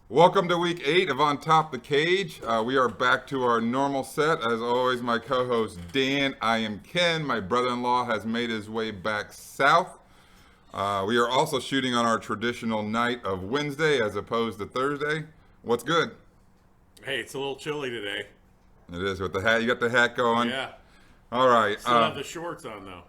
Welcome to week 8 of On Top the Cage. We are back to our normal set. As always, my co-host Dan, I am Ken. My brother-in-law has made his way back south. We are also shooting on our traditional night of Wednesday as opposed to Thursday. What's good? Hey, it's a little chilly today. It is with the hat. You got the hat going? Yeah. All right. Still have the shorts on,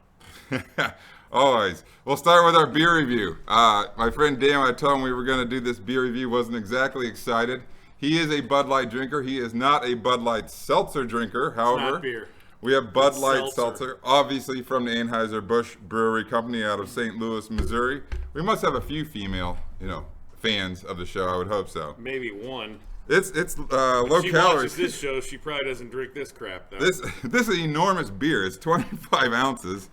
though. Always. We'll start with our beer review. My friend Dan, when I told him we were going to do this beer review, wasn't exactly excited. He is a Bud Light drinker. He is not a Bud Light Seltzer drinker. However, It's not beer. we have Bud It's Light seltzer. obviously from the Anheuser-Busch Brewery Company out of St. Louis, Missouri. We must have a few female, fans of the show. I would hope so. Maybe one. It's low She calories. watches this show. She probably doesn't drink this crap, though. This is enormous beer. It's 25 ounces,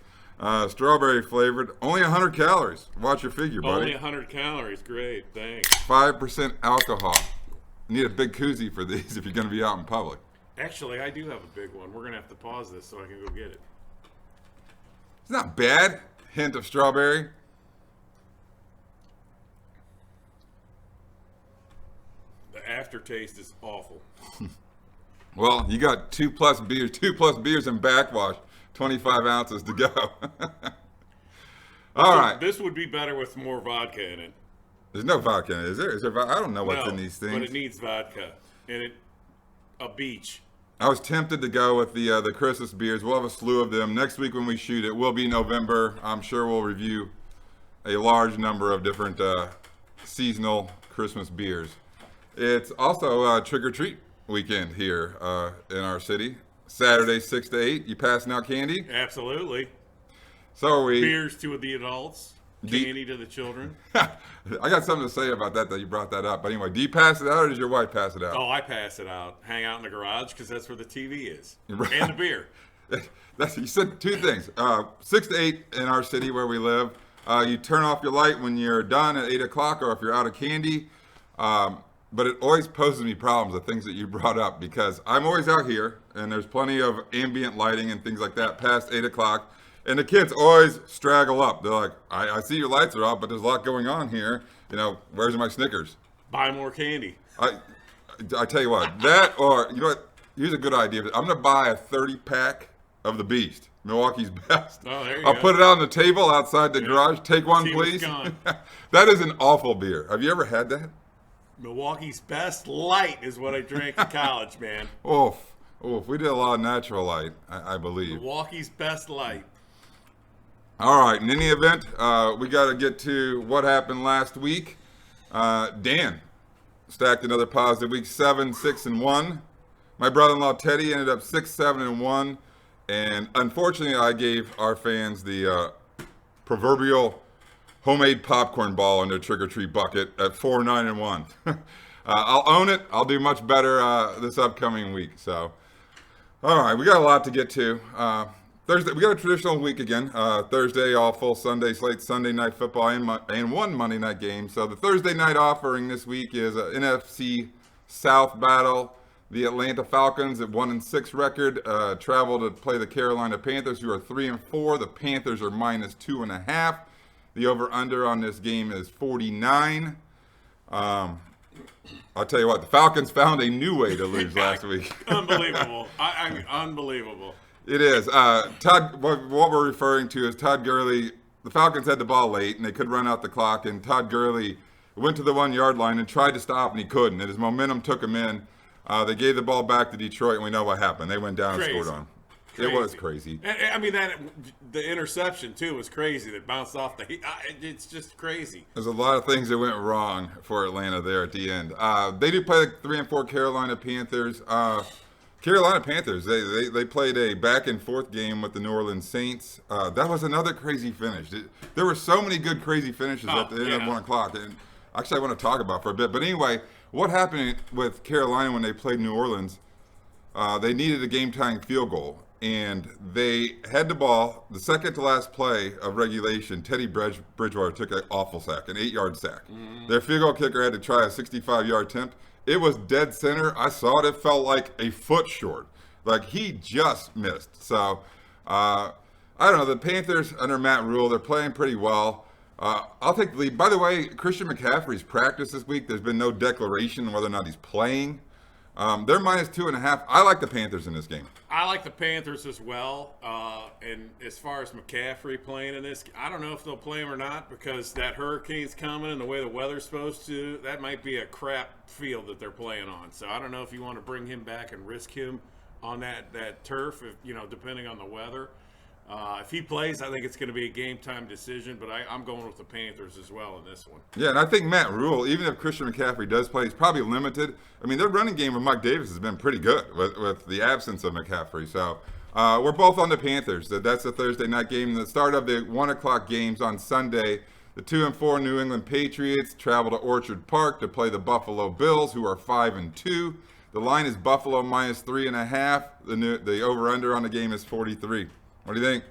strawberry flavored, only 100 calories. Watch your figure, buddy. Only 100 calories. Great. Thanks. 5% alcohol. You need a big koozie for these if you're going to be out in public. Actually, I do have a big one. We're going to have to pause this so I can go get it. It's not bad. Hint of strawberry. The aftertaste is awful. Well, you got two plus beers and backwash. 25 ounces to go. All right. This would be better with more vodka in it. There's no vodka in it, is there? I don't know what's No, in these but things. it needs vodka. And a beach. I was tempted to go with the Christmas beers. We'll have a slew of them. Next week when we shoot it will be November. I'm sure we'll review a large number of different seasonal Christmas beers. It's also trick-or-treat weekend here in our city. Saturday, 6 to 8. You passing out candy? Absolutely. So are we. Beers to the adults. Candy to the children. I got something to say about that you brought that up. But anyway, do you pass it out or does your wife pass it out? Oh, I pass it out. Hang out in the garage because that's where the TV is. Right. And the beer. You said two things. 6 to 8 in our city where we live. You turn off your light when you're done at 8 o'clock or if you're out of candy. But it always poses me problems, the things that you brought up, because I'm always out here and there's plenty of ambient lighting and things like that past 8 o'clock. And the kids always straggle up. They're like, I see your lights are off, but there's a lot going on here. Where's my Snickers? Buy more candy. I tell you what, that or, you know what, here's a good idea. I'm going to buy a 30-pack of the Beast, Milwaukee's Best. Oh, there you I'll go. put it on the table outside the garage. Take one, See what's please. gone. That is an awful beer. Have you ever had that? Milwaukee's Best Light is what I drank in college, man. Oof. We did a lot of natural light, I believe. Milwaukee's Best Light. All right. In any event, we got to get to what happened last week. Dan stacked another positive week, 7, 6, and 1. My brother-in-law Teddy ended up 6, 7, and 1. And unfortunately, I gave our fans the proverbial homemade popcorn ball in their trick-or-treat bucket at 4, 9, and 1. I'll own it. I'll do much better this upcoming week. So, all right, we got a lot to get to. Thursday, we got a traditional week again. Thursday, all full Sunday slate, Sunday night football, and one Monday night game. So the Thursday night offering this week is an NFC South battle. The Atlanta Falcons at 1-6 record travel to play the Carolina Panthers, who are 3-4. The Panthers are -2.5. The over/under on this game is 49. I'll tell you what, the Falcons found a new way to lose last week. Unbelievable. I mean, unbelievable. It is. Todd. What we're referring to is Todd Gurley. The Falcons had the ball late, and they could run out the clock, and Todd Gurley went to the 1-yard line and tried to stop, and he couldn't. And his momentum took him in. They gave the ball back to Detroit, and we know what happened. They went down Crazy. and scored on. It was crazy. And, I mean, the interception, too, was crazy. That bounced off the it's just crazy. There's a lot of things that went wrong for Atlanta there at the end. They do play the 3-4 Carolina Panthers. Carolina Panthers, they played a back-and-forth game with the New Orleans Saints. That was another crazy finish. There were so many good crazy finishes at the end of 1 o'clock. And actually, I want to talk about for a bit. But anyway, what happened with Carolina when they played New Orleans, they needed a game-tying field goal. And they had the ball, the second to last play of regulation, Teddy Bridgewater took an awful sack, an 8-yard sack. Their field goal kicker had to try a 65-yard attempt. It was dead center. I saw it. It felt like a foot short. Like he just missed. So, I don't know. The Panthers under Matt Rule, they're playing pretty well. I'll take the lead. By the way, Christian McCaffrey's practice this week. There's been no declaration whether or not he's playing. They're -2.5. I like the Panthers in this game. I like the Panthers as well. And as far as McCaffrey playing in this, I don't know if they'll play him or not because that hurricane's coming and the way the weather's supposed to, that might be a crap field that they're playing on. So I don't know if you want to bring him back and risk him on that turf, if, depending on the weather. If he plays, I think it's going to be a game-time decision, but I'm going with the Panthers as well in this one. Yeah, and I think Matt Rule, even if Christian McCaffrey does play, he's probably limited. I mean, their running game with Mike Davis has been pretty good with the absence of McCaffrey. So we're both on the Panthers. That's the Thursday night game. The start of the 1 o'clock games on Sunday. The 2-4 New England Patriots travel to Orchard Park to play the Buffalo Bills, who are 5-2. The line is Buffalo -3.5. The over/under on the game is 43. What do you think?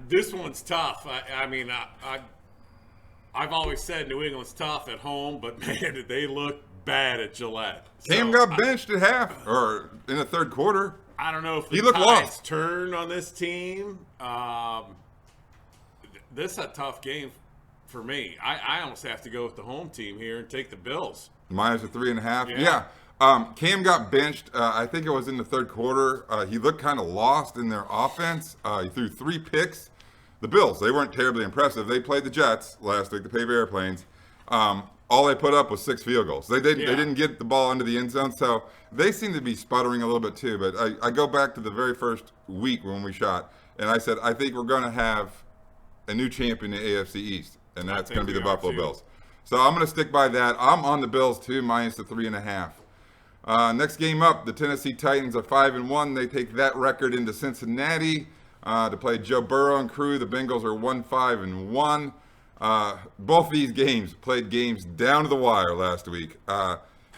This one's tough. I've always said New England's tough at home, but man, did they look bad at Gillette. Cam got benched at half or in the third quarter. I don't know if he looked lost. Turned on this team. This is a tough game for me. I almost have to go with the home team here and take the Bills. -3.5. Yeah. Cam got benched. I think it was in the third quarter. He looked kind of lost in their offense. He threw 3 picks. The Bills, they weren't terribly impressive. They played the Jets last week, the Paver Airplanes. All they put up was 6 field goals. They didn't get the ball into the end zone, so they seem to be sputtering a little bit too. But I go back to the very first week when we shot, and I said, I think we're going to have a new champion in the AFC East, and that's going to be the Buffalo Bills. So I'm going to stick by that. I'm on the Bills too, -3.5. Next game up, the Tennessee Titans are 5-1. They take that record into Cincinnati to play Joe Burrow and crew. The Bengals are 1-5-1. Both these games played games down to the wire last week.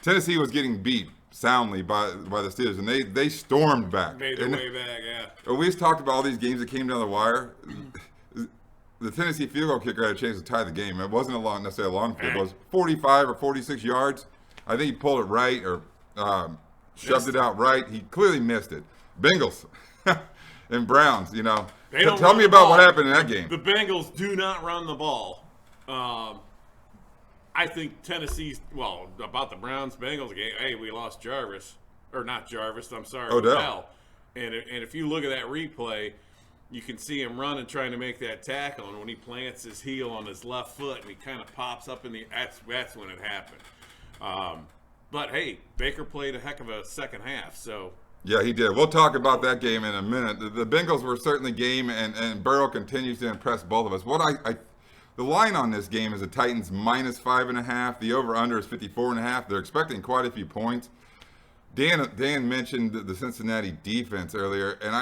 Tennessee was getting beat soundly by the Steelers, and they stormed back. Made their way back, yeah. We just talked about all these games that came down the wire. The Tennessee field goal kicker had a chance to tie the game. It wasn't necessarily a long field. It was 45 or 46 yards. I think he pulled it right or shoved it out right. He clearly missed it. Bengals and Browns, Tell me about what happened in that game. The Bengals do not run the ball. I think Tennessee's, about the Browns-Bengals game, hey, we lost Jarvis. Or not Jarvis, I'm sorry, Odell. And if you look at that replay, you can see him running, trying to make that tackle, and when he plants his heel on his left foot and he kind of pops up in the that's when it happened. But hey, Baker played a heck of a second half, so. Yeah, he did. We'll talk about that game in a minute. The Bengals were certainly game, and Burrow continues to impress both of us. The line on this game is the Titans -5.5. The over/under is 54.5. They're expecting quite a few points. Dan mentioned the Cincinnati defense earlier, and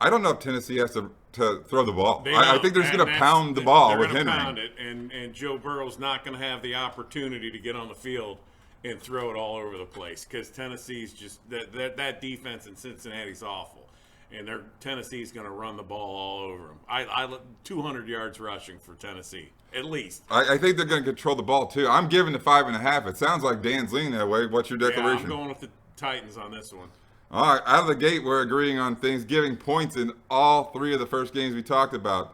I don't know if Tennessee has to throw the ball. I think they're just going to pound the ball with Henry. Pound it, and Joe Burrow's not going to have the opportunity to get on the field and throw it all over the place because Tennessee's just that defense in Cincinnati's awful, and Tennessee's going to run the ball all over them. I 200 yards rushing for Tennessee at least. I think they're going to control the ball too. I'm giving the 5.5. It sounds like Dan's leaning that way. What's your declaration? Yeah, I'm going with the Titans on this one. All right, out of the gate, we're agreeing on things, giving points in all 3 of the first games we talked about.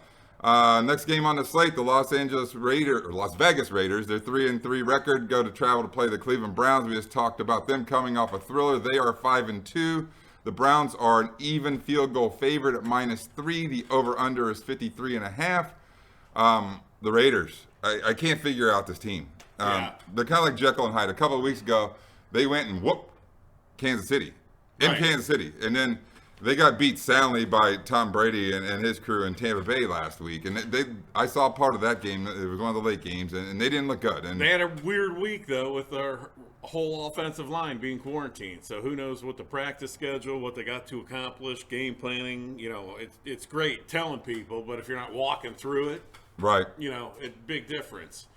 Next game on the slate, the Las Vegas Raiders, their 3-3 record, go to travel to play the Cleveland Browns. We just talked about them coming off a thriller. They are 5-2. The Browns are an even field goal favorite at -3. The over/under is 53.5. The Raiders, I can't figure out this team. They're kind of like Jekyll and Hyde. A couple of weeks ago, they went and whooped Kansas City. Kansas City, and then they got beat soundly by Tom Brady and his crew in Tampa Bay last week. And I saw part of that game. It was one of the late games, and they didn't look good. And they had a weird week though with their whole offensive line being quarantined. So who knows what the practice schedule, what they got to accomplish, game planning. It's great telling people, but if you're not walking through it, right? It's big difference.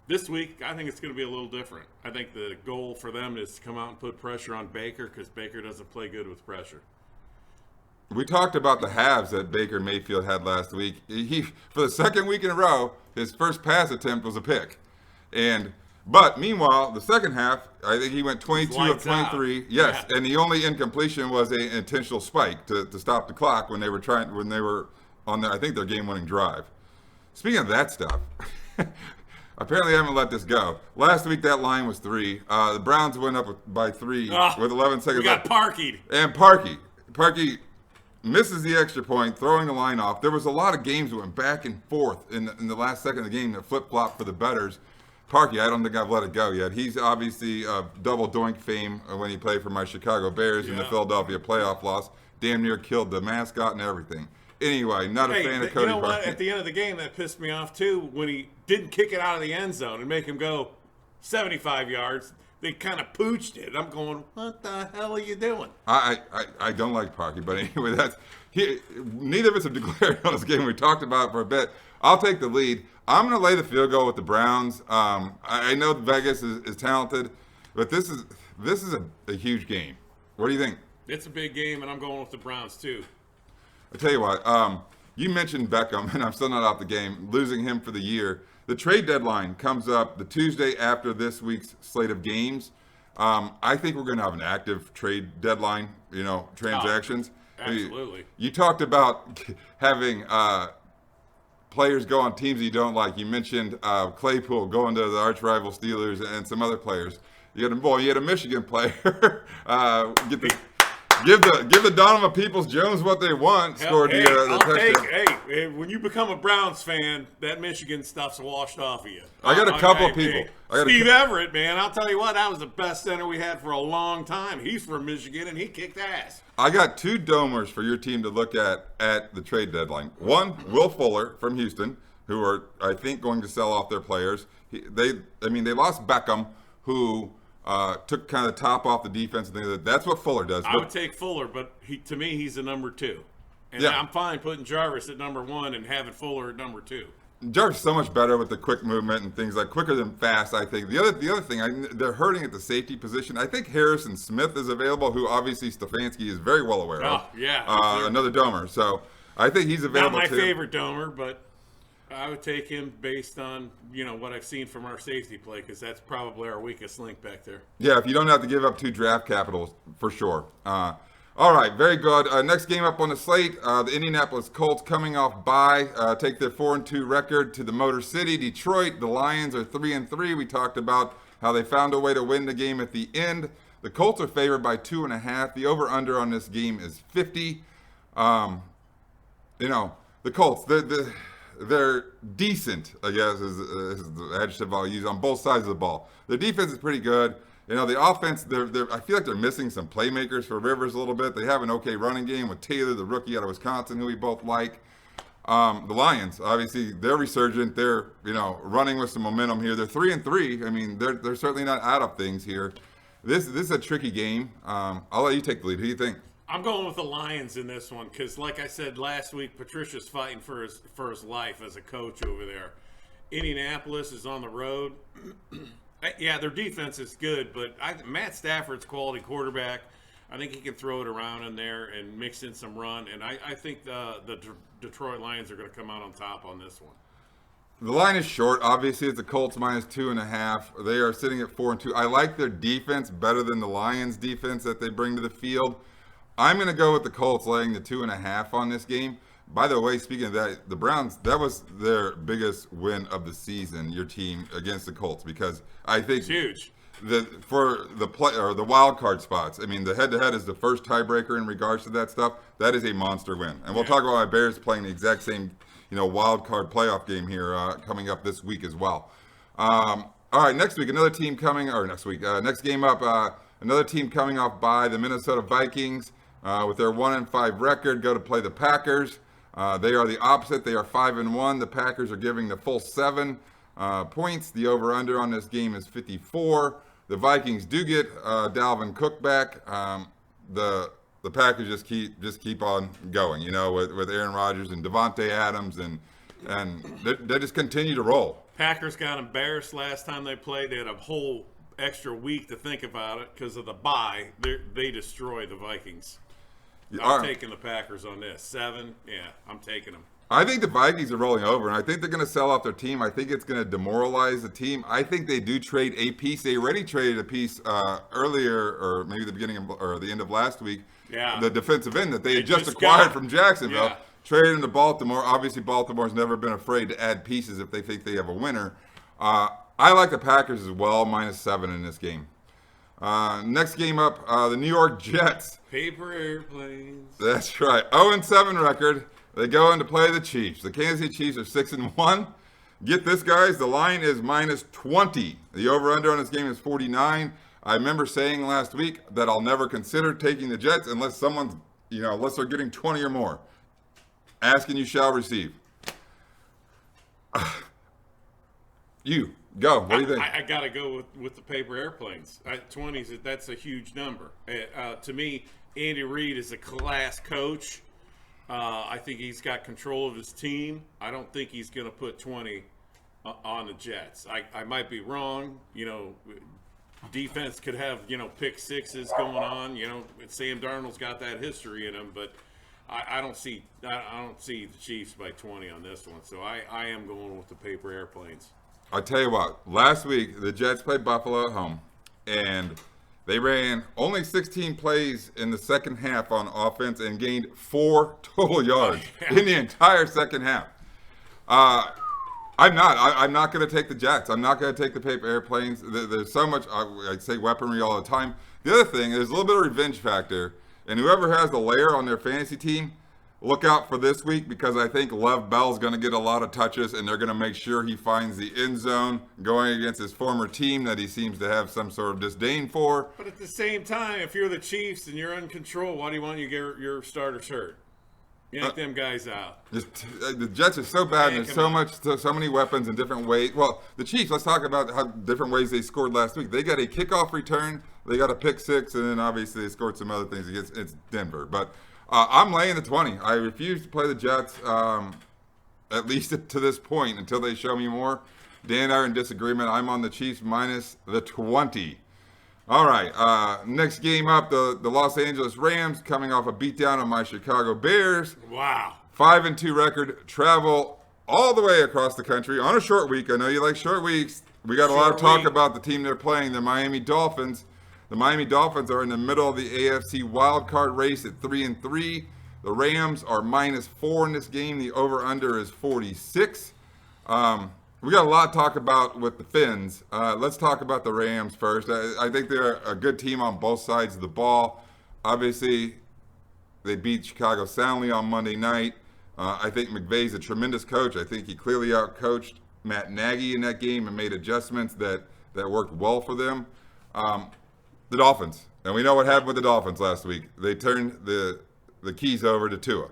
This week, I think it's going to be a little different. I think the goal for them is to come out and put pressure on Baker because Baker doesn't play good with pressure. We talked about the halves that Baker Mayfield had last week. He, for the second week in a row, his first pass attempt was a pick. But meanwhile, the second half, I think he went 22 of 23. Out. Yes, yeah. And the only incompletion was an intentional spike to stop the clock when they were on their, I think, their game-winning drive. Speaking of that stuff, apparently I haven't let this go. Last week that line was 3. The Browns went up by 3 with 11 seconds We got left. Parkied. And Parkey misses the extra point, throwing the line off. There was a lot of games that went back and forth in the last second of the game that flip-flopped for the bettors. Parkey, I don't think I've let it go yet. He's obviously double doink fame when he played for my Chicago Bears in the Philadelphia playoff loss. Damn near killed the mascot and everything. Anyway, not a fan of Cody You know what? Parkey. At the end of the game, that pissed me off too when he didn't kick it out of the end zone and make him go 75 yards. They kind of pooched it. I'm going, what the hell are you doing? I don't like Parkey, but anyway, neither of us have declared on this game. We talked about it for a bit. I'll take the lead. I'm going to lay the field goal with the Browns. I know Vegas is talented, but this is a huge game. What do you think? It's a big game, and I'm going with the Browns too. I tell you what, you mentioned Beckham, and I'm still not out the game, losing him for the year. The trade deadline comes up the Tuesday after this week's slate of games. I think we're going to have an active trade deadline, transactions. Absolutely. You talked about having players go on teams you don't like. You mentioned Claypool going to the arch rival Steelers and some other players. You had a Michigan player give the Donovan Peoples-Jones what they want. Scored the touchdown. When you become a Browns fan, that Michigan stuff's washed off of you. I got a couple of people. Steve Everett, man, I'll tell you what, that was the best center we had for a long time. He's from Michigan, and he kicked ass. I got 2 domers for your team to look at the trade deadline. One, Will Fuller from Houston, who are, I think, going to sell off their players. They lost Beckham, who took kind of the top off the defense. And things like that. That's what Fuller does. I would take Fuller, but to me, he's a number 2. And I'm fine putting Jarvis at number 1 and having Fuller at number 2. Jarvis is so much better with the quick movement and things like quicker than fast, I think. The other thing, they're hurting at the safety position. I think Harrison Smith is available, who obviously Stefanski is very well aware of. Another domer. So I think he's available too. Not my too. favorite domer, but I would take him based on, what I've seen from our safety play, because that's probably our weakest link back there. Yeah, if you don't have to give up 2 draft capitals, for sure. All right, very good. Next game up on the slate, the Indianapolis Colts coming off bye, take their 4-2 record to the Motor City, Detroit. The Lions are 3-3. We talked about how they found a way to win the game at the end. The Colts are favored by 2.5. The over/under on this game is 50. The Colts, they're decent, I guess, is the adjective I'll use on both sides of the ball. Their defense is pretty good. The offense, I feel like they're missing some playmakers for Rivers a little bit. They have an okay running game with Taylor, the rookie out of Wisconsin, who we both like. The Lions, obviously, they're resurgent. They're, running with some momentum here. They're 3-3. I mean, they're certainly not out of things here. This is a tricky game. I'll let you take the lead. Who do you think? I'm going with the Lions in this one because, like I said last week, Patricia's fighting for his life as a coach over there. Indianapolis is on the road. Yeah, their defense is good, but Matt Stafford's quality quarterback. I think he can throw it around in there and mix in some run, and I think the Detroit Lions are going to come out on top on this one. The line is short. Obviously, it's the Colts minus 2.5. They are sitting at 4-2. I like their defense better than the Lions' defense that they bring to the field. I'm going to go with the Colts laying the 2.5 on this game. By the way, speaking of that, the Browns, that was their biggest win of the season, your team against the Colts, because I think it's huge. For the wild card spots, I mean, the head-to-head is the first tiebreaker in regards to that stuff. That is a monster win. And we'll talk about my Bears playing the exact same, wild card playoff game here coming up this week as well. All right, next week, next game up, another team coming off by the Minnesota Vikings with their 1-5 record, go to play the Packers. They are the opposite. They are 5-1. The Packers are giving the full 7 points. The over/under on this game is 54. The Vikings do get Dalvin Cook back. The Packers just keep on going. With Aaron Rodgers and Devontae Adams, and they just continue to roll. Packers got embarrassed last time they played. They had a whole extra week to think about it because of the bye. They destroyed the Vikings. I'm taking the Packers on this. 7, I'm taking them. I think the Vikings are rolling over, and I think they're going to sell off their team. I think it's going to demoralize the team. I think they do trade a piece. They already traded a piece earlier, or maybe the beginning of, or the end of last week. Yeah. The defensive end that they had just acquired from Jacksonville. Yeah. traded him to Baltimore. Obviously, Baltimore's never been afraid to add pieces if they think they have a winner. I like the Packers as well, -7 in this game. Next game up, the New York Jets. Paper airplanes. That's right. 0-7 record. They go in to play the Chiefs. The Kansas City Chiefs are 6-1. Get this, guys. The line is -20. The over/under on this game is 49. I remember saying last week that I'll never consider taking the Jets unless someone's, unless they're getting 20 or more. Ask and you shall receive. You go. What do you think? I got to go with the paper airplanes. 20s, that's a huge number. To me, Andy Reid is a class coach. I think he's got control of his team. I don't think he's going to put 20 on the Jets. I might be wrong. Defense could have, pick sixes going on. Sam Darnold's got that history in him, but I don't see the Chiefs by 20 on this one. So I am going with the paper airplanes. I'll tell you what, last week the Jets played Buffalo at home, and they ran only 16 plays in the second half on offense and gained 4 total yards in the entire second half. I'm not going to take the Jets. I'm not going to take the paper airplanes. There's so much, I say weaponry all the time. The other thing, there's a little bit of revenge factor, and whoever has the layer on their fantasy team, look out for this week because I think Lev Bell's going to get a lot of touches, and they're going to make sure he finds the end zone going against his former team that he seems to have some sort of disdain for. But at the same time, if you're the Chiefs and you're in control, why do you want your starters hurt? Yank them guys out. The Jets are so bad, and there's so many weapons in different ways. Well, the Chiefs, let's talk about how different ways they scored last week. They got a kickoff return, they got a pick six, and then obviously they scored some other things against Denver. But I'm laying the 20. I refuse to play the Jets, at least to this point, until they show me more. Dan and I are in disagreement. I'm on the Chiefs minus the 20. All right, next game up, the Los Angeles Rams coming off a beatdown on my Chicago Bears. Wow. 5-2 record, travel all the way across the country on a short week. I know you like short weeks. We got a lot of talk about the team they're playing, the Miami Dolphins. The Miami Dolphins are in the middle of the AFC wildcard race at 3-3. The Rams are -4 in this game. The over/under is 46. We got a lot to talk about with the Finns. Let's talk about the Rams first. I think they're a good team on both sides of the ball. Obviously, they beat Chicago soundly on Monday night. I think McVay's a tremendous coach. I think he clearly outcoached Matt Nagy in that game and made adjustments that worked well for them. The Dolphins, and we know what happened with the Dolphins last week. They turned the keys over to Tua.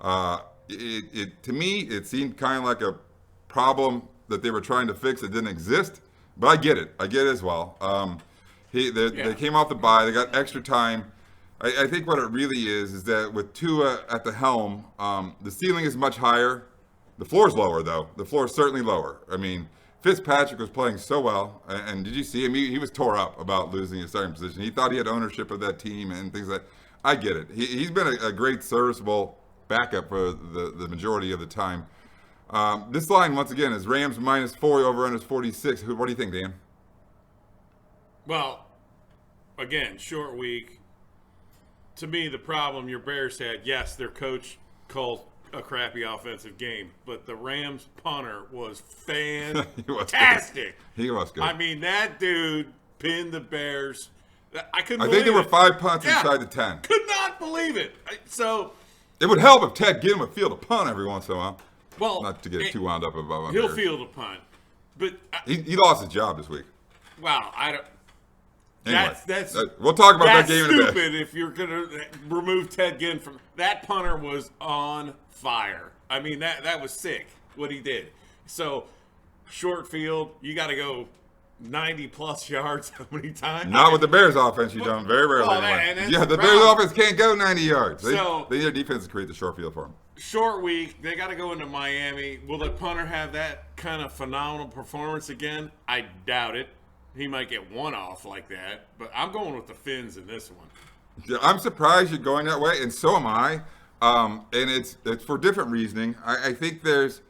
To me, it seemed kind of like a problem that they were trying to fix that didn't exist, but I get it. I get it as well. They came off the bye. They got extra time. I think what it really is that with Tua at the helm, the ceiling is much higher. The floor's lower, though. The floor is certainly lower. I mean, Fitzpatrick was playing so well, and did you see him? He was tore up about losing his starting position. He thought he had ownership of that team and things like that. I get it. He's been a great serviceable backup for the majority of the time. This line, once again, is Rams -4, over-under is 46. What do you think, Dan? Well, again, short week. To me, the problem your Bears had, yes, their coach called a crappy offensive game, but the Rams punter was fantastic. He was good. I mean, that dude pinned the Bears. I couldn't believe it. I think there were 5 punts inside the 10. Could not believe it. So it would help if Ted gave him a field a punt every once in a while. Well, not to get too wound up about he'll field a punt, but he lost his job this week. Wow, I don't. Anyway, that's we'll talk about that game in a bit. Stupid if you're gonna remove Ted Ginn from that. Punter was on fire. I mean that was sick what he did. So short field, you got to go 90+ yards how many times? Not with the Bears offense, you don't. Very rarely. The Bears offense can't go 90 yards. They need their defense to create the short field for them. Short week, they got to go into Miami. Will the punter have that kind of phenomenal performance again? I doubt it. He might get one off like that, but I'm going with the Finns in this one. Yeah, I'm surprised you're going that way, and so am I. And it's for different reasoning. I think there's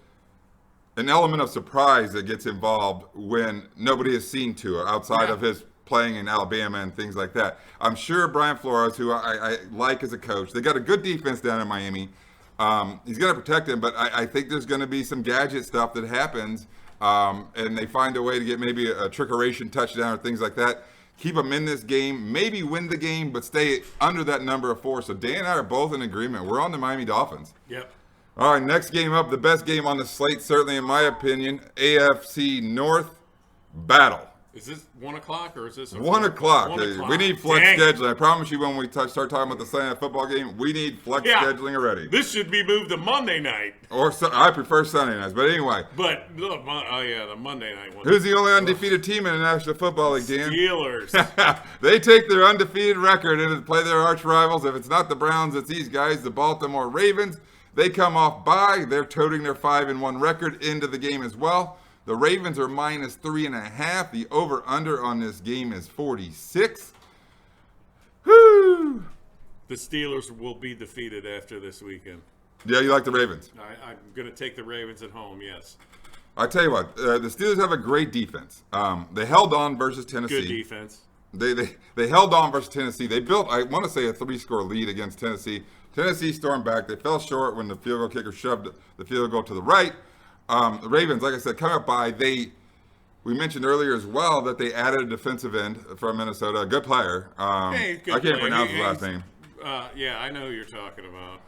an element of surprise that gets involved when nobody has seen Tua outside of his playing in Alabama and things like that. I'm sure Brian Flores, who I like as a coach, they got a good defense down in Miami. He's going to protect him, but I think there's going to be some gadget stuff that happens, and they find a way to get maybe a trickeration touchdown or things like that. Keep them in this game, maybe win the game, but stay under that number of 4. So Dan and I are both in agreement. We're on the Miami Dolphins. Yep. All right, next game up, the best game on the slate, certainly in my opinion, AFC North battle. Is this 1 o'clock or is this 1 o'clock. 1 o'clock. We need flex Dang. scheduling. I promise you, when we start talking about the Sunday night football game, we need flex scheduling already. This should be moved to Monday night. Or I prefer Sunday nights, but anyway. But look, the Monday night one. Who's the only undefeated team in the National Football League, Dan? Steelers. They take their undefeated record and play their arch rivals. If it's not the Browns, it's these guys, the Baltimore Ravens. They come off bye. They're toting their 5-1 record into the game as well. The Ravens are minus 3.5. The over-under on this game is 46. Whoo! The Steelers will be defeated after this weekend. Yeah, you like the Ravens. I'm going to take the Ravens at home, yes. I tell you what, the Steelers have a great defense. They held on versus Tennessee. Good defense. They held on versus Tennessee. They built, I want to say, a 3-score lead against Tennessee. Tennessee stormed back. They fell short when the field goal kicker shoved the field goal to the right. The Ravens, like I said, coming up by, we mentioned earlier as well that they added a defensive end from Minnesota, a good player. Good I can't player. pronounce his last name. Yeah, I know who you're talking about.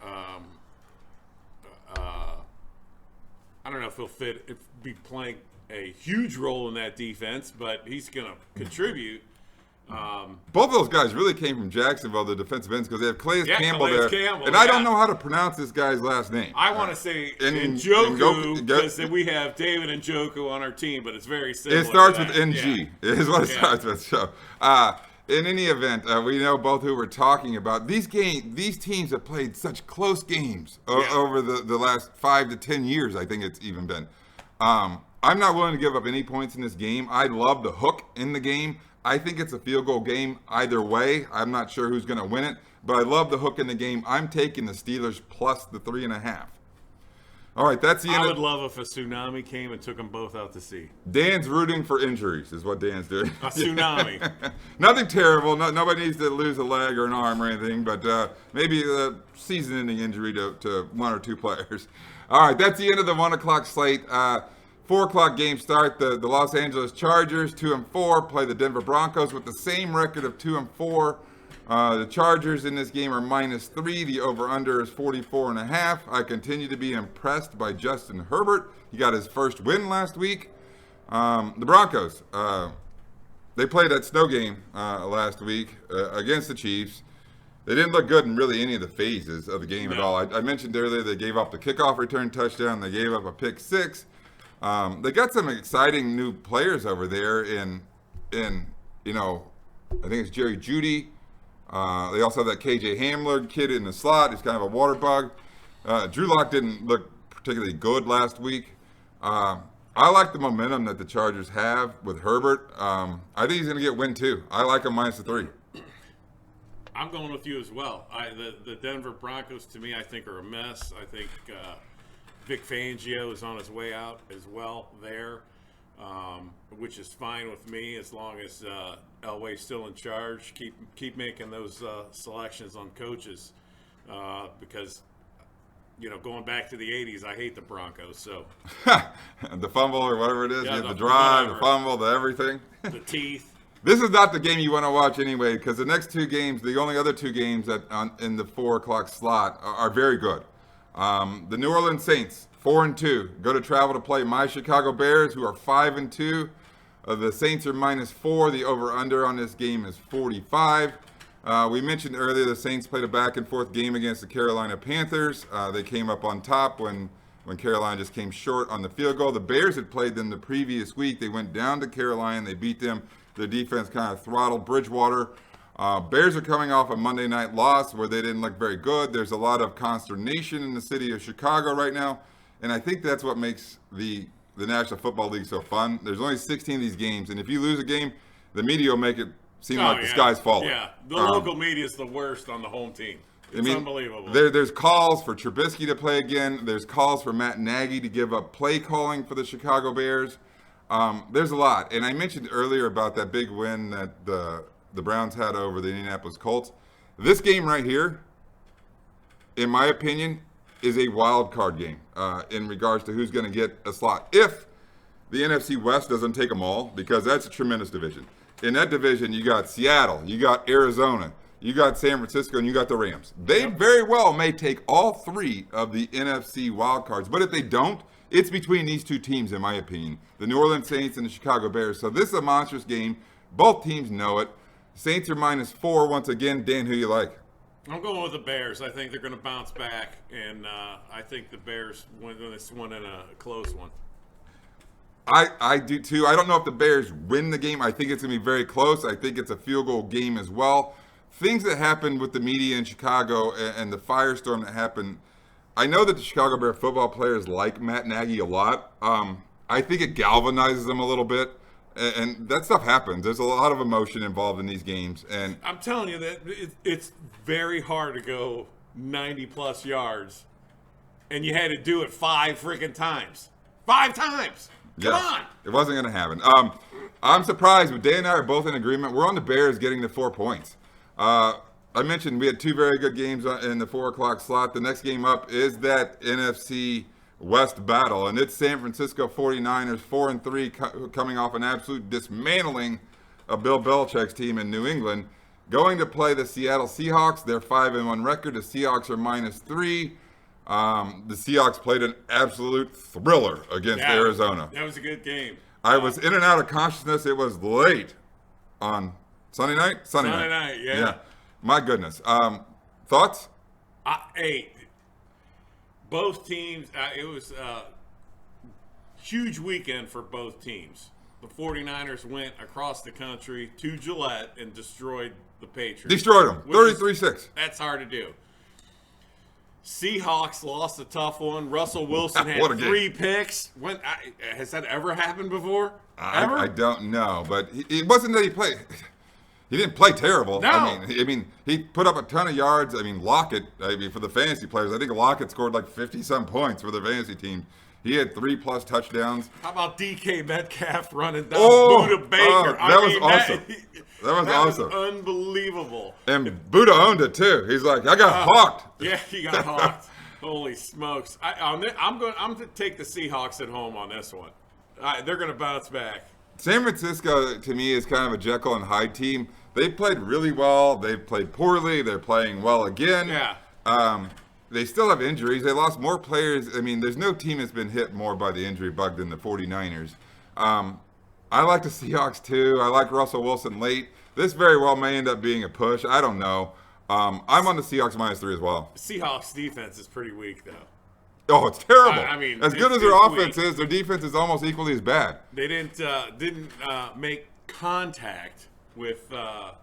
I don't know if he'll be playing a huge role in that defense, but he's going to contribute. Both of those guys really came from Jacksonville, the defensive ends, because they have Calais Campbell Calais there. Campbell, and I don't know how to pronounce this guy's last name. I want to say Njoku, because we have David Njoku on our team, but it's very similar. It starts to with that. NG, is what it starts with. So, in any event, we know both who we're talking about. These teams have played such close games over the last 5 to 10 years, I think it's even been. I'm not willing to give up any points in this game. I love the hook in the game. I think it's a field goal game either way. I'm not sure who's going to win it, but I love the hook in the game. I'm taking the Steelers plus the 3.5. All right, that's the end. I would love if a tsunami came and took them both out to sea. Dan's rooting for injuries is what Dan's doing. A tsunami. Nothing terrible. Nobody needs to lose a leg or an arm or anything, but maybe a season-ending injury to 1 or 2 players. All right, that's the end of the 1 o'clock slate. 4 o'clock game start. The Los Angeles Chargers, 2-4, play the Denver Broncos with the same record of 2-4. The Chargers in this game are minus 3. The over-under is 44.5. I continue to be impressed by Justin Herbert. He got his first win last week. The Broncos, they played that snow game last week against the Chiefs. They didn't look good in really any of the phases of the game at all. I mentioned earlier they gave up the kickoff return touchdown. They gave up a pick 6. They got some exciting new players over there in I think it's Jerry Jeudy. They also have that KJ Hamler kid in the slot. He's kind of a water bug. Drew Lock didn't look particularly good last week. I like the momentum that the Chargers have with Herbert. I think he's going to get win too. I like him minus the 3. I'm going with you as well. The Denver Broncos, to me, I think are a mess. I think Vic Fangio is on his way out as well there, which is fine with me as long as Elway's still in charge. Keep making those selections on coaches because, going back to the 80s, I hate the Broncos. So the fumble or whatever it is, yeah, the drive, whatever. the fumble, the everything. The teeth. This is not the game you want to watch anyway, because the next 2 games, the only other 2 games in the 4 o'clock slot are very good. The New Orleans Saints, 4-2, go to travel to play my Chicago Bears, who are 5-2. The Saints are minus 4. The over/under on this game is 45. We mentioned earlier the Saints played a back-and-forth game against the Carolina Panthers. They came up on top when Carolina just came short on the field goal. The Bears had played them the previous week. They went down to Carolina. They beat them. Their defense kind of throttled Bridgewater. Bears are coming off a Monday night loss where they didn't look very good. There's a lot of consternation in the city of Chicago right now, and I think that's what makes the National Football League so fun. There's only 16 of these games, and if you lose a game, the media will make it seem like the sky's falling. Yeah, the local media is the worst on the home team. It's unbelievable. There's calls for Trubisky to play again. There's calls for Matt Nagy to give up play calling for the Chicago Bears. There's a lot, and I mentioned earlier about that big win that the Browns had over the Indianapolis Colts. This game right here, in my opinion, is a wild card game in regards to who's going to get a slot. If the NFC West doesn't take them all, because that's a tremendous division. In that division, you got Seattle, you got Arizona, you got San Francisco, and you got the Rams. They very well may take all three of the NFC wildcards, but if they don't, it's between these two teams, in my opinion, the New Orleans Saints and the Chicago Bears. So this is a monstrous game. Both teams know it. Saints are -4 once again. Dan, who you like? I'm going with the Bears. I think they're going to bounce back, and I think the Bears win this one in a close one. I do too. I don't know if the Bears win the game. I think it's going to be very close. I think it's a field goal game as well. Things that happened with the media in Chicago and the firestorm that happened, I know that the Chicago Bear football players like Matt Nagy a lot. I think it galvanizes them a little bit, and that stuff happens. There's a lot of emotion involved in these games, and I'm telling you that it's very hard to go 90-plus yards, and you had to do it 5 freaking times. 5 times! Come on! It wasn't going to happen. I'm surprised, but Dan and I are both in agreement. We're on the Bears getting the 4 points. I mentioned we had 2 very good games in the 4 o'clock slot. The next game up is that NFC West battle, and it's San Francisco 49ers, 4-3, coming off an absolute dismantling of Bill Belichick's team in New England, going to play the Seattle Seahawks. They're 5-1 record. The Seahawks are -3. The Seahawks played an absolute thriller against Arizona. That was a good game. I was in and out of consciousness. It was late on Sunday night. Sunday night, yeah. My goodness. Thoughts? Hey, both teams. It was a huge weekend for both teams. The 49ers went across the country to Gillette and destroyed the Patriots. Destroyed them. 33-6. That's hard to do. Seahawks lost a tough one. Russell Wilson had 3 picks. Has that ever happened before? Ever? I don't know, but it wasn't that he played. He didn't play terrible. No. I mean, he put up a ton of yards. I mean, Lockett. For the fantasy players, I think Lockett scored like 50-some points for the fantasy team. He had 3+ touchdowns. How about DK Metcalf running down Buda Baker? That was awesome. That was awesome. Unbelievable. And Buda owned it too. He's like, I got hawked. Yeah, he got hawked. Holy smokes! I'm going to take the Seahawks at home on this one. They're going to bounce back. San Francisco, to me, is kind of a Jekyll and Hyde team. They played really well. They've played poorly. They're playing well again. Yeah. They still have injuries. They lost more players. I mean, there's no team that's been hit more by the injury bug than the 49ers. I like the Seahawks, too. I like Russell Wilson late. This very well may end up being a push. I don't know. I'm on the Seahawks -3 as well. Seahawks defense is pretty weak, though. Oh, it's terrible. I mean, as good as their offense is, their defense is almost equally as bad. They didn't make contact with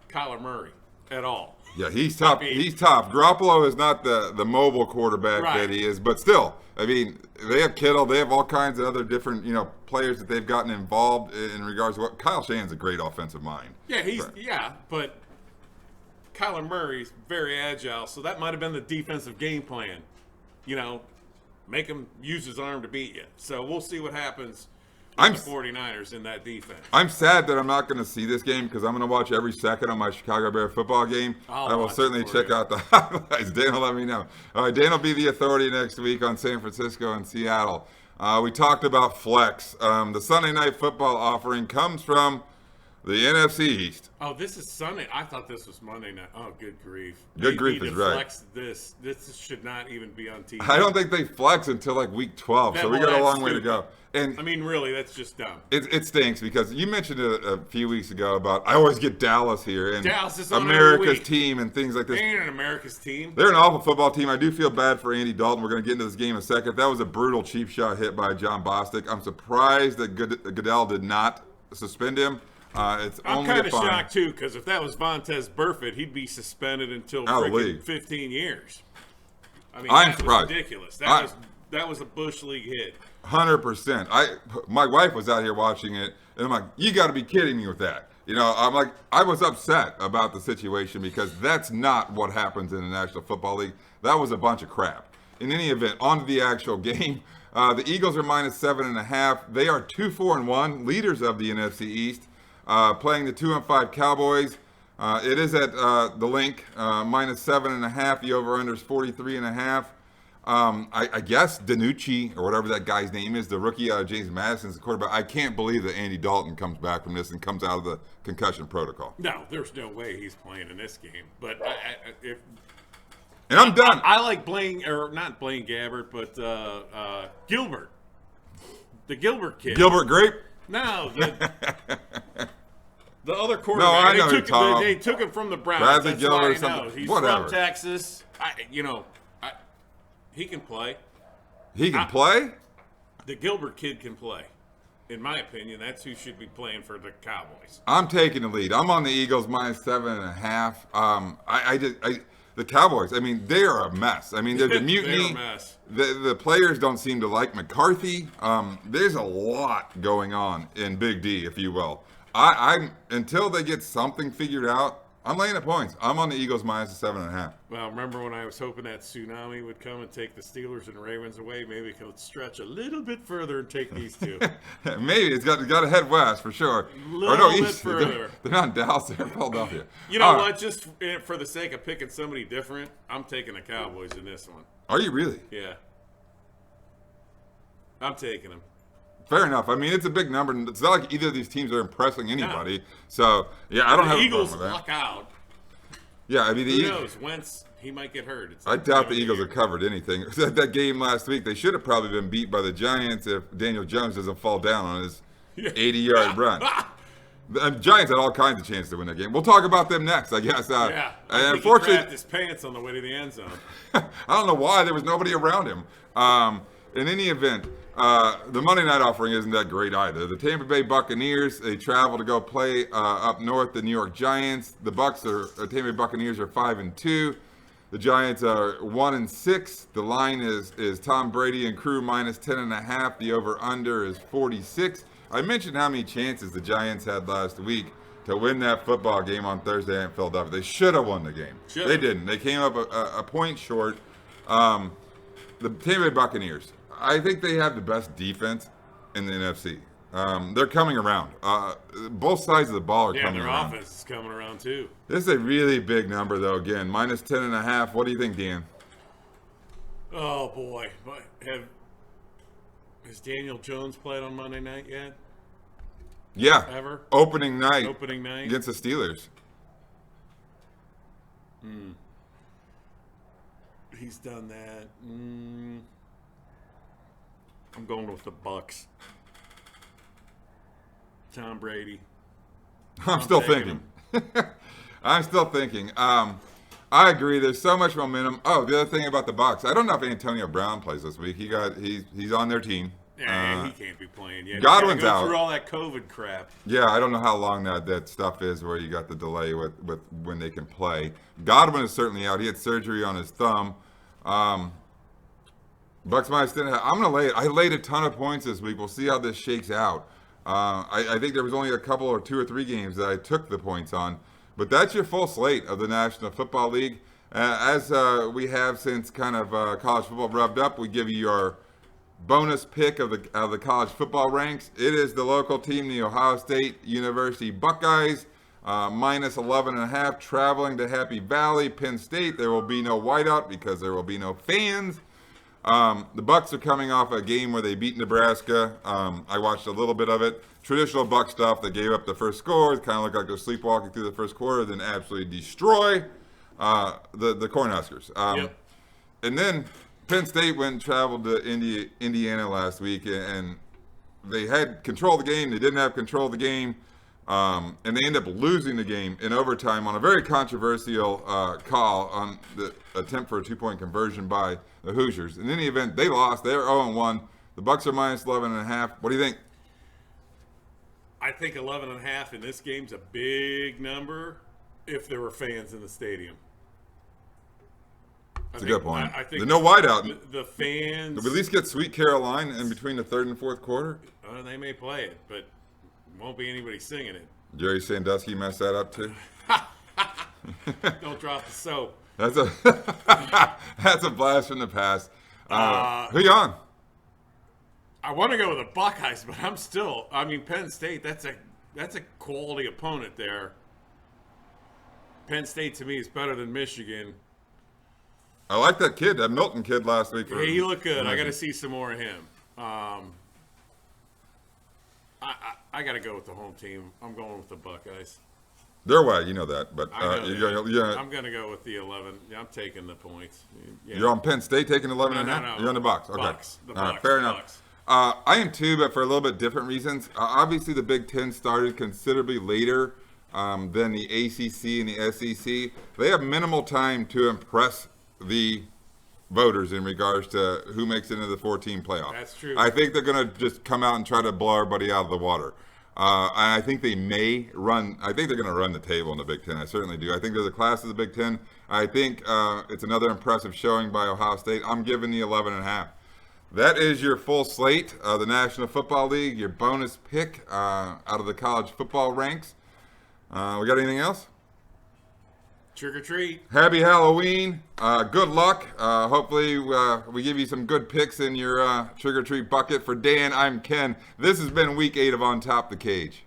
Kyler Murray at all. Yeah, he's tough. He's tough. Garoppolo is not the mobile quarterback that he is, but still, I mean, they have Kittle. They have all kinds of other different, players that they've gotten involved in regards to what Kyle Shanahan's a great offensive mind. Yeah, but Kyler Murray's very agile, so that might have been the defensive game plan. Make him use his arm to beat you. So we'll see what happens with the 49ers in that defense. I'm sad that I'm not going to see this game because I'm going to watch every second of my Chicago Bear football game. I will certainly check out the highlights. Dan will let me know. All right, Dan will be the authority next week on San Francisco and Seattle. We talked about flex. The Sunday Night Football offering comes from the NFC East. Oh, this is Sunday. I thought this was Monday night. Oh, good grief. Good grief is right. Flex this. This should not even be on TV. I don't think they flex until like week 12, so we got a long way to go. And I mean, really, that's just dumb. It stinks because you mentioned it a few weeks ago about I always get Dallas here and Dallas is on America's team and things like this. They ain't an America's team. They're an awful football team. I do feel bad for Andy Dalton. We're going to get into this game in a second. That was a brutal cheap shot hit by John Bostic. I'm surprised that Goodell did not suspend him. I'm kind of shocked too, because if that was Vontaze Burfict, he'd be suspended until freaking 15 years. I mean, I'm that surprised. Was ridiculous. That was a Bush League hit. 100%. My wife was out here watching it, and I'm like, you got to be kidding me with that. I'm like, I was upset about the situation because that's not what happens in the National Football League. That was a bunch of crap. In any event, on to the actual game. The Eagles are -7.5. They are 2-4-1, leaders of the NFC East. Playing the 2-5 Cowboys. It is at the link, -7.5. The over-under is 43.5. I guess Danucci or whatever that guy's name is, the rookie out of James Madison's the quarterback. I can't believe that Andy Dalton comes back from this and comes out of the concussion protocol. No, there's no way he's playing in this game. But if And I'm done. I like Blaine, or not Blaine Gabbert, but Gilbert, the Gilbert kid. Gilbert Grape? No, the other quarterback. No, I know they took him from the Browns. Bradley That's Gilbert why or I something. know. He's Whatever. from Texas. He can play. He can play? The Gilbert kid can play. In my opinion, that's who should be playing for the Cowboys. I'm taking the lead. I'm on the Eagles -7.5. The Cowboys, I mean, they are a mess. I mean, they're the mutiny. They're a mess. The players don't seem to like McCarthy. There's a lot going on in Big D, if you will. I'm until they get something figured out, I'm laying the points. I'm on the Eagles -7.5. Well, remember when I was hoping that tsunami would come and take the Steelers and Ravens away? Maybe it could stretch a little bit further and take these two. Maybe it's got to head west for sure. Little bit east. further. They're not in Dallas. They're in Philadelphia. You know what? Just for the sake of picking somebody different, I'm taking the Cowboys in this one. Are you really? Yeah. I'm taking them. Fair enough. I mean, it's a big number. And it's not like either of these teams are impressing anybody. No. So, yeah, I don't have a problem with that. The Eagles luck out. Yeah, I mean, who knows? Wentz, he might get hurt. I doubt the Eagles have covered anything. That game last week, they should have probably been beat by the Giants if Daniel Jones doesn't fall down on his 80-yard run. The Giants had all kinds of chances to win that game. We'll talk about them next, I guess. Yeah. And unfortunately, he crapped his pants on the way to the end zone. I don't know why. There was nobody around him. In any event, the Monday night offering isn't that great either. The Tampa Bay Buccaneers, they travel to go play up north, the New York Giants. The Tampa Bay Buccaneers are 5-2. The Giants are 1-6. The line is Tom Brady and crew -10.5. The over/under is 46. I mentioned how many chances the Giants had last week to win that football game on Thursday in Philadelphia. They should have won the game. They didn't. They came up a point short. The Tampa Bay Buccaneers, I think they have the best defense in the NFC. They're coming around. Both sides of the ball are coming around. Yeah, their offense is coming around too. This is a really big number, though. Again, -10.5. What do you think, Dan? Oh boy, has Daniel Jones played on Monday night yet? Yeah. Ever? Opening night. Against the Steelers. He's done that. I'm going with the Bucks. Tom Brady. I'm still thinking. I'm still thinking. I agree. There's so much momentum. Oh, the other thing about the Bucks, I don't know if Antonio Brown plays this week. He's on their team. Yeah, he can't be playing yet. Godwin's out. out. Through all that COVID crap. Yeah, I don't know how long that stuff is where you got the delay with when they can play. Godwin is certainly out. He had surgery on his thumb. Bucks -10. I'm gonna lay it. I laid a ton of points this week. We'll see how this shakes out. I think there was only a couple or 2 or 3 games that I took the points on, but that's your full slate of the National Football League. As we have since kind of college football rubbed up, we give you your bonus pick of the college football ranks. It is the local team, the Ohio State University Buckeyes, -11.5, traveling to Happy Valley, Penn State. There will be no whiteout because there will be no fans. The Bucks are coming off a game where they beat Nebraska. I watched a little bit of it. Traditional Buck stuff. They gave up the first score. It kind of looked like they're sleepwalking through the first quarter, then absolutely destroy the Cornhuskers. Yep. And then Penn State went and traveled to Indiana last week, and they had control of the game. They didn't have control of the game, and they ended up losing the game in overtime on a very controversial call on the attempt for a 2-point conversion by the Hoosiers. In any event, they lost. They're 0-1. The Bucks are -11.5. What do you think? I think 11.5 in this game's a big number if there were fans in the stadium. That's a good point. I think there's no whiteout. The fans. Did we at least get Sweet Caroline in between the third and fourth quarter? They may play it, but won't be anybody singing it. Jerry Sandusky messed that up too. Don't drop the soap. That's a blast from the past. Who you on? I want to go with the Buckeyes, but Penn State. That's a quality opponent there. Penn State to me is better than Michigan. I like that kid, that Milton kid last week. Hey, he looked good. I got to see some more of him. I got to go with the home team. I'm going with the Buckeyes. Their way, you know that. But I'm going to go with the 11. I'm taking the points. Yeah. You're on Penn State taking 11 and a half? No. You're on the Bucks. Okay. Bucks. The All right, Bucks. fair The enough. Bucks. I am too, but for a little bit different reasons. Obviously, the Big Ten started considerably later than the ACC and the SEC. They have minimal time to impress the voters in regards to who makes it into the 14 playoff. That's true. I think they're going to just come out and try to blow everybody out of the water. I think they may run. I think they're going to run the table in the Big Ten. I certainly do. I think they're the class of the Big Ten. I think it's another impressive showing by Ohio State. I'm giving the 11.5. That is your full slate of the National Football League, your bonus pick out of the college football ranks. We got anything else? Trick or treat. Happy Halloween. Good luck. Hopefully we give you some good picks in your trick or treat bucket. For Dan, I'm Ken. This has been week 8 of On Top the Cage.